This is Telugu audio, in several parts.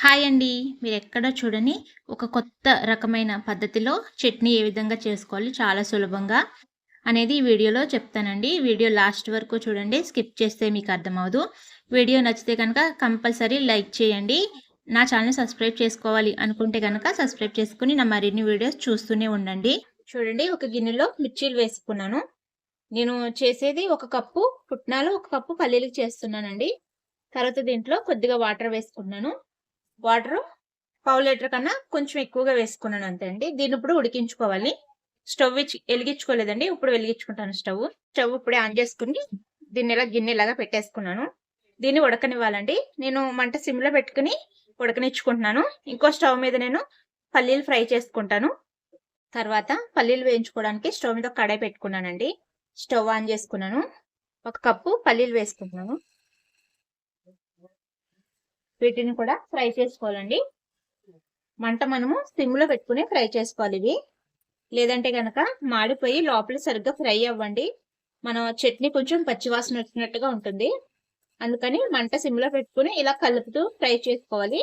హాయ్ అండి. మీరెక్కడ చూడని ఒక కొత్త రకమైన పద్ధతిలో చట్నీ ఏ విధంగా చేసుకోవాలి చాలా సులభంగా అనేది ఈ వీడియోలో చెప్తానండి. వీడియో లాస్ట్ వరకు చూడండి. స్కిప్ చేస్తే మీకు అర్థమవ్వదు. వీడియో నచ్చితే కనుక కంపల్సరీ లైక్ చేయండి. నా ఛానల్‌ని సబ్స్క్రైబ్ చేసుకోవాలి అనుకుంటే గనక సబ్స్క్రైబ్ చేసుకొని నా మరిన్ని వీడియోస్ చూస్తూనే ఉండండి. చూడండి, ఒక గిన్నెలో మిర్చీలు వేసుకున్నాను. నేను చేసేది 1 కప్పు పుట్నాలు, 1 కప్పు పల్లీలకు చేస్తున్నానండి. తర్వాత దీంట్లో కొద్దిగా వాటర్ వేసుకున్నాను. వాటరు పావు లీటర్ కన్నా కొంచెం ఎక్కువగా వేసుకున్నాను అంతే అండి. దీన్ని ఇప్పుడు ఉడికించుకోవాలి. స్టవ్ ఎలిగించుకోలేదండి. ఇప్పుడు వెలిగించుకుంటాను స్టవ్. స్టవ్ ఇప్పుడే ఆన్ చేసుకుని దీన్ని ఇలా గిన్నెలాగా పెట్టేసుకున్నాను. దీన్ని ఉడకనివ్వాలండి. నేను మంట సిమ్‌లో పెట్టుకుని ఉడకనిచ్చుకుంటున్నాను. ఇంకో స్టవ్ మీద నేను పల్లీలు ఫ్రై చేసుకుంటాను. తర్వాత పల్లీలు వేయించుకోవడానికి స్టవ్ మీద కడాయి పెట్టుకున్నానండి. స్టవ్ ఆన్ చేసుకున్నాను. 1 కప్పు పల్లీలు వేసుకుంటున్నాను. వీటిని కూడా ఫ్రై చేసుకోవాలండి. మంట మనము సిమ్‌లో పెట్టుకుని ఫ్రై చేసుకోవాలి ఇవి. లేదంటే గనక మాడిపోయి లోపల సరిగ్గా ఫ్రై అవ్వండి. మనం చట్నీ కొంచెం పచ్చివాసన వచ్చినట్టుగా ఉంటుంది. అందుకని మంట సిమ్‌లో పెట్టుకుని ఇలా కలుపుతూ ఫ్రై చేసుకోవాలి.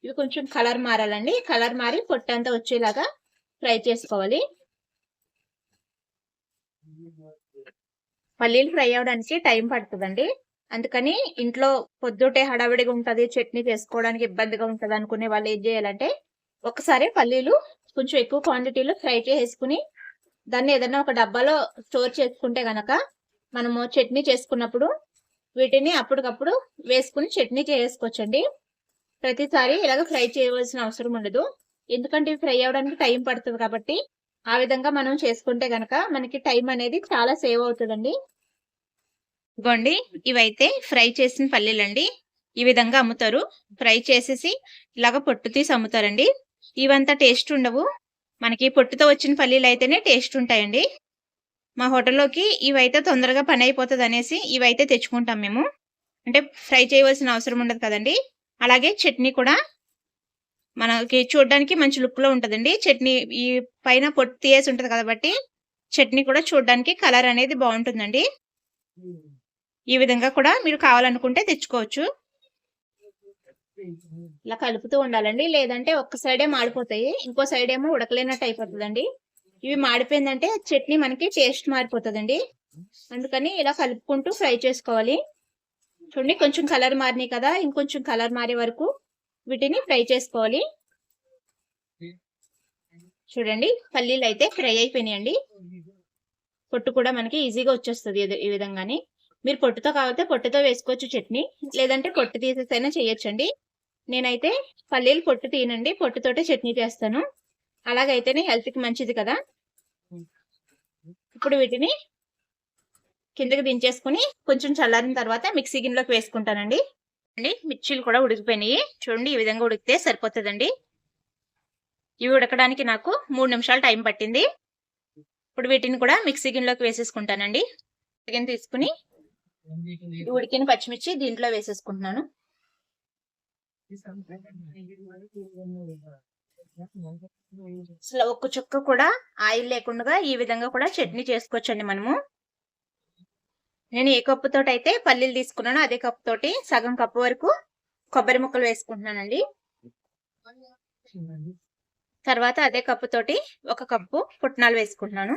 ఇవి కొంచెం కలర్ మారాలండి. కలర్ మారి పొట్టంతా వచ్చేలాగా ఫ్రై చేసుకోవాలి. పల్లీలు ఫ్రై అవ్వడానికి టైం పడుతుందండి. అందుకని ఇంట్లో పొద్దుటే హడావిడిగా ఉంటది, చట్నీ చేసుకోవడానికి ఇబ్బందిగా ఉంటది అనుకునే వాళ్ళు ఏం చేయాలంటే, ఒకసారి పల్లీలు కొంచెం ఎక్కువ క్వాంటిటీలో ఫ్రై చేసేసుకుని దాన్ని ఏదైనా ఒక డబ్బాలో స్టోర్ చేసుకుంటే గనక మనము చట్నీ చేసుకున్నప్పుడు వీటిని అప్పటికప్పుడు వేసుకుని చట్నీ చేసుకోవచ్చండి. ప్రతిసారి ఇలాగ ఫ్రై చేయవలసిన అవసరం ఉండదు. ఎందుకంటే ఇవి ఫ్రై అవ్వడానికి టైం పడుతుంది కాబట్టి ఆ విధంగా మనం చేసుకుంటే గనక మనకి టైం అనేది చాలా సేవ్ అవుతుందండి. ఇగోండి, ఇవైతే ఫ్రై చేసిన పల్లీలండి. ఈ విధంగా అమ్ముతారు. ఫ్రై చేసేసి ఇలాగ పొట్టు తీసి అమ్ముతారండి. ఇవంతా టేస్ట్ ఉండవు. మనకి పొట్టుతో వచ్చిన పల్లీలు అయితేనే టేస్ట్ ఉంటాయండి. మా హోటల్లోకి ఇవైతే తొందరగా పని అయిపోతుంది అనేసి ఇవైతే తెచ్చుకుంటాం మేము. అంటే ఫ్రై చేయవలసిన అవసరం ఉండదు కదండి. అలాగే చట్నీ కూడా మనకి చూడడానికి మంచి లుక్లో ఉంటుందండి. చట్నీ ఈ పైన పొట్టు తీయేసి ఉంటుంది కాబట్టి చట్నీ కూడా చూడడానికి కలర్ అనేది బాగుంటుందండి. ఈ విధంగా కూడా మీరు కావాలనుకుంటే తెచ్చుకోవచ్చు. ఇలా కలుపుతూ ఉండాలండి. లేదంటే ఒక్క సైడే మాడిపోతాయి. ఇంకో సైడ్ ఏమో ఉడకలేనట్టు అయిపోతుందండి. ఇవి మాడిపోయిందంటే చట్నీ మనకి టేస్ట్ మారిపోతుందండి. అందుకని ఇలా కలుపుకుంటూ ఫ్రై చేసుకోవాలి. చూడండి, కొంచెం కలర్ మారినాయి కదా, ఇంకొంచెం కలర్ మారే వరకు వీటిని ఫ్రై చేసుకోవాలి. చూడండి, పల్లీలు అయితే ఫ్రై అయిపోయినాయండి. పొట్టు కూడా మనకి ఈజీగా వచ్చేస్తుంది ఈ విధంగానే. మీరు పొట్టుతో కావాలంటే పొట్టుతో వేసుకోవచ్చు చట్నీ. లేదంటే పొట్టు తీసేసైనా చేయొచ్చండి. నేనైతే పల్లీలు పొట్టు తీయనండి. పొట్టుతోటే చట్నీ చేస్తాను. అలాగైతేనే హెల్త్‌కి మంచిది కదా. ఇప్పుడు వీటిని కిందకి దించేసుకుని కొంచెం చల్లారిన తర్వాత మిక్సీ గిన్నెలోకి వేసుకుంటానండి. మిర్చీలు కూడా ఉడికిపోయినాయి. చూడండి, ఈ విధంగా ఉడికితే సరిపోతుందండి. ఇవి ఉడకడానికి నాకు 3 నిమిషాలు టైం పట్టింది. ఇప్పుడు వీటిని కూడా మిక్సీ గిన్నెలోకి వేసేసుకుంటానండి. గిన్నె తీసుకుని ఉడికిన పచ్చిమిర్చి దీంట్లో వేసేసుకుంటున్నాను. అసలు ఒక్క చుక్క కూడా ఆయిల్ లేకుండా ఈ విధంగా కూడా చట్నీ చేసుకోవచ్చండి మనము. నేను ఏ కప్పు తోటి అయితే పల్లీలు తీసుకున్నానో అదే కప్పు తోటి సగం కప్పు వరకు కొబ్బరి ముక్కలు వేసుకుంటున్నానండి. తర్వాత అదే కప్పు తోటి 1 కప్పు పుట్నాలు వేసుకుంటున్నాను.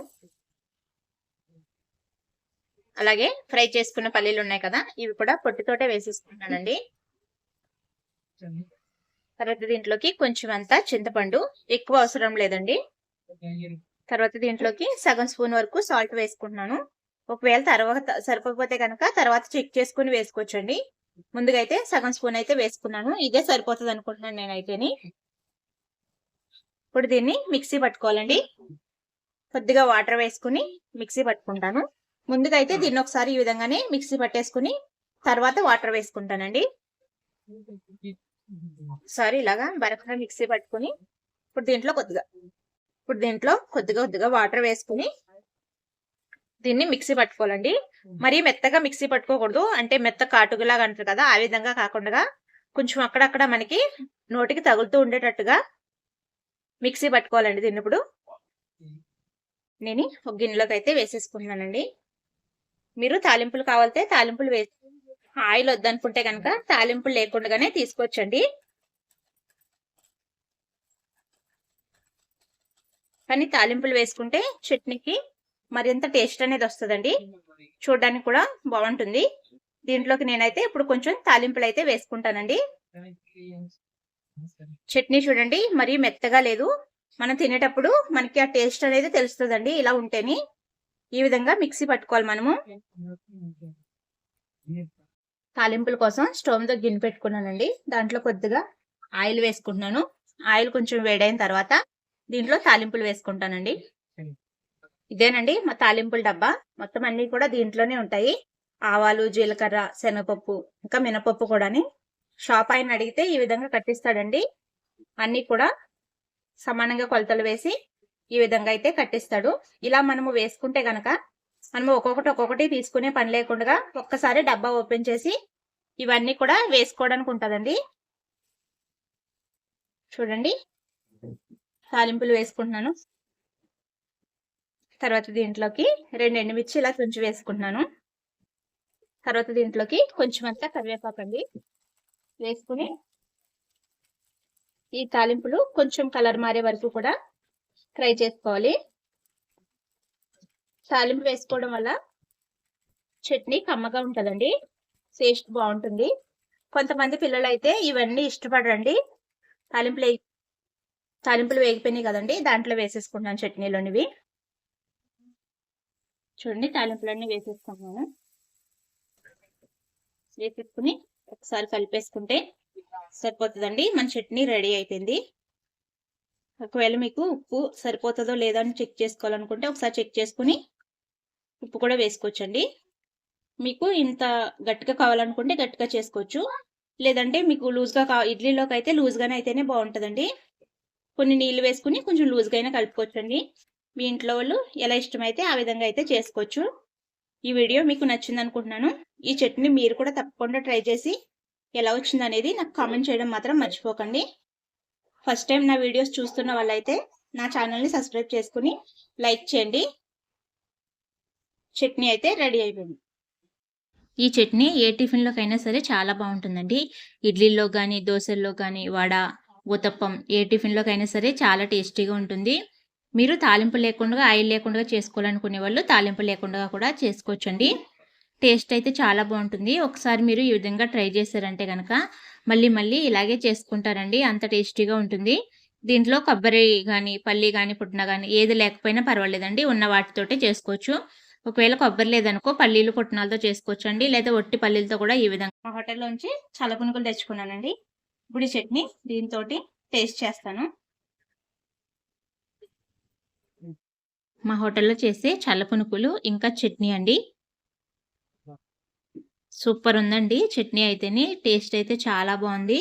అలాగే ఫ్రై చేసుకున్న పల్లీలు ఉన్నాయి కదా, ఇవి కూడా పొట్టుతోటే వేసేసుకుంటున్నానండి. తర్వాత దీంట్లోకి కొంచెం అంతా చింతపండు, ఎక్కువ అవసరం లేదండి. తర్వాత దీంట్లోకి సగం స్పూన్ వరకు సాల్ట్ వేసుకుంటున్నాను. ఒకవేళ తర్వాత సరిపోతే కనుక తర్వాత చెక్ చేసుకుని వేసుకోవచ్చండి. ముందుగా అయితే సగం స్పూన్ అయితే వేసుకున్నాను. ఇదే సరిపోతుంది అనుకుంటున్నాను నేనైతేని. ఇప్పుడు దీన్ని మిక్సీ పట్టుకోవాలండి. కొద్దిగా వాటర్ వేసుకుని మిక్సీ పట్టుకుంటాను. ముందుగా అయితే దీన్ని ఒకసారి ఈ విధంగానే మిక్సీ పట్టేసుకుని తర్వాత వాటర్ వేసుకుంటానండి. ఒకసారి ఇలాగా బరకగా మిక్సీ పట్టుకుని ఇప్పుడు దీంట్లో కొద్దిగా వాటర్ వేసుకుని దీన్ని మిక్సీ పట్టుకోవాలండి. మరీ మెత్తగా మిక్సీ పట్టుకోకూడదు. అంటే మెత్త కాటుగులాగా అంటారు కదా, ఆ విధంగా కాకుండా కొంచెం అక్కడక్కడ మనకి నోటికి తగులుతూ ఉండేటట్టుగా మిక్సీ పట్టుకోవాలండి. దీన్ని ఇప్పుడు నేను ఒక గిన్నెలోకి అయితే వేసేసుకుంటున్నానండి. మీరు తాలింపులు కావాలంటే తాలింపులు ఆయిల్ వద్దనుకుంటే కనుక తాలింపులు లేకుండానే తీసుకోవచ్చండి. కానీ తాలింపులు వేసుకుంటే చట్నీకి మరింత టేస్ట్ అనేది వస్తుందండి. చూడడానికి కూడా బాగుంటుంది. దీంట్లోకి నేనైతే ఇప్పుడు కొంచెం తాలింపులు అయితే వేసుకుంటానండి. చట్నీ చూడండి మరీ మెత్తగా లేదు. మనం తినేటప్పుడు మనకి ఆ టేస్ట్ అనేది తెలుస్తుందండి. ఇలా ఉంటేనే ఈ విధంగా మిక్సీ పట్టుకోవాలి మనము. తాలింపుల కోసం స్టవ్ మీద గిన్నె పెట్టుకున్నానండి. దాంట్లో కొద్దిగా ఆయిల్ వేసుకుంటున్నాను. ఆయిల్ కొంచెం వేడైన తర్వాత దీంట్లో తాలింపులు వేసుకుంటానండి. ఇదేనండి మా తాలింపుల డబ్బా. మొత్తం అన్ని కూడా దీంట్లోనే ఉంటాయి. ఆవాలు, జీలకర్ర, శనగపప్పు, ఇంకా మినపప్పు కూడాని. షాప్ ఆయన అడిగితే ఈ విధంగా కట్టిస్తాడండి. అన్ని కూడా సమానంగా కొలతలు వేసి ఈ విధంగా అయితే కట్టిస్తాడు. ఇలా మనము వేసుకుంటే గనక మనము ఒక్కొక్కటి తీసుకునే పని లేకుండా ఒక్కసారి డబ్బా ఓపెన్ చేసి ఇవన్నీ కూడా వేసుకోవడానికి ఉంటదండి. చూడండి తాలింపులు వేసుకుంటున్నాను. తర్వాత దీంట్లోకి 2 ఎండుమిర్చి ఇలా తుంచి వేసుకుంటున్నాను. తర్వాత దీంట్లోకి కొంచెం అంతా కరివేపాకు అండి వేసుకుని ఈ తాలింపులు కొంచెం కలర్ మారే వరకు కూడా ఫ్రై చేసుకోవాలి. తాలింపు వేసుకోవడం వల్ల చట్నీ కమ్మగా ఉంటదండి. టేస్ట్ బాగుంటుంది. కొంతమంది పిల్లలు అయితే ఇవన్నీ ఇష్టపడరండి. తాలింపులు వేగిపోయినాయి కదండి, దాంట్లో వేసేసుకుంటున్నాను చట్నీలోనివి. చూడండి తాలింపులన్నీ వేసేసుకున్నాను. వేసేసుకుని ఒకసారి కలిపేసుకుంటే సరిపోతుందండి. మన చట్నీ రెడీ అయిపోయింది. ఒకవేళ మీకు ఉప్పు సరిపోతుందో లేదో అని చెక్ చేసుకోవాలనుకుంటే ఒకసారి చెక్ చేసుకుని ఉప్పు కూడా వేసుకోవచ్చండి. మీకు ఇంత గట్టిగా కావాలనుకుంటే గట్టిగా చేసుకోవచ్చు. లేదంటే మీకు లూజ్గా ఇడ్లీలోకి అయితే లూజ్గానే అయితేనే బాగుంటుందండి. కొన్ని నీళ్ళు వేసుకుని కొంచెం లూజ్గా అయినా కలుపుకోవచ్చండి. మీ ఇంట్లో వాళ్ళు ఎలా ఇష్టమైతే ఆ విధంగా అయితే చేసుకోవచ్చు. ఈ వీడియో మీకు నచ్చింది అనుకుంటున్నాను. ఈ చట్నీ మీరు కూడా తప్పకుండా ట్రై చేసి ఎలా వచ్చిందనేది నాకు కామెంట్ చేయడం మాత్రం మర్చిపోకండి. ఫస్ట్ టైం నా వీడియోస్ చూస్తున్న వాళ్ళైతే నా ఛానల్ని సబ్స్క్రైబ్ చేసుకుని లైక్ చేయండి. చట్నీ అయితే రెడీ అయిపోయింది. ఈ చట్నీ ఏ టిఫిన్లోకైనా సరే చాలా బాగుంటుందండి. ఇడ్లీలో కానీ, దోశల్లో కానీ, వడ, ఉతప్పం ఏ టిఫిన్లోకైనా సరే చాలా టేస్టీగా ఉంటుంది. మీరు తాలింపు లేకుండా ఆయిల్ లేకుండా చేసుకోవాలనుకునే వాళ్ళు తాలింపు లేకుండా కూడా చేసుకోవచ్చండి. టేస్ట్ అయితే చాలా బాగుంటుంది. ఒకసారి మీరు ఈ విధంగా ట్రై చేశారంటే కనుక మళ్ళీ మళ్ళీ ఇలాగే చేసుకుంటారండి. అంత టేస్టీగా ఉంటుంది. దీంట్లో కొబ్బరి కానీ, పల్లి కానీ, పుట్న కానీ ఏది లేకపోయినా పర్వాలేదండి. ఉన్న వాటితోటే చేసుకోవచ్చు. ఒకవేళ కొబ్బరి లేదనుకో పల్లీలు పుట్నాలతో చేసుకోవచ్చు అండి. లేదా ఒట్టి పల్లీలతో కూడా ఈ విధంగా. మా హోటల్లోంచి చల్లపునుకులు తెచ్చుకున్నానండి. ఇప్పుడు ఈ చట్నీ దీంతో టేస్ట్ చేస్తాను. మా హోటల్లో చేసే చల్లపునుకులు ఇంకా చట్నీ అండి. సూపర్ ఉందండి చట్నీ అయితేనే. టేస్ట్ అయితే చాలా బాగుంది.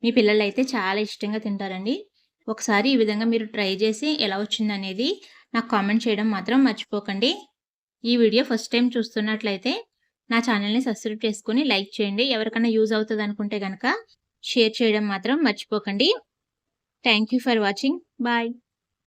మీ పిల్లలు అయితే చాలా ఇష్టంగా తింటారండి. ఒకసారి ఈ విధంగా మీరు ట్రై చేసి ఎలా వచ్చిందనేది నాకు కామెంట్ చేయడం మాత్రం మర్చిపోకండి. ఈ వీడియో ఫస్ట్ టైం చూస్తున్నట్లయితే నా ఛానల్ని సబ్స్క్రైబ్ చేసుకుని లైక్ చేయండి. ఎవరికైనా యూజ్ అవుతుంది అనుకుంటే కనుక షేర్ చేయడం మాత్రం మర్చిపోకండి. Thank you for watching. Bye.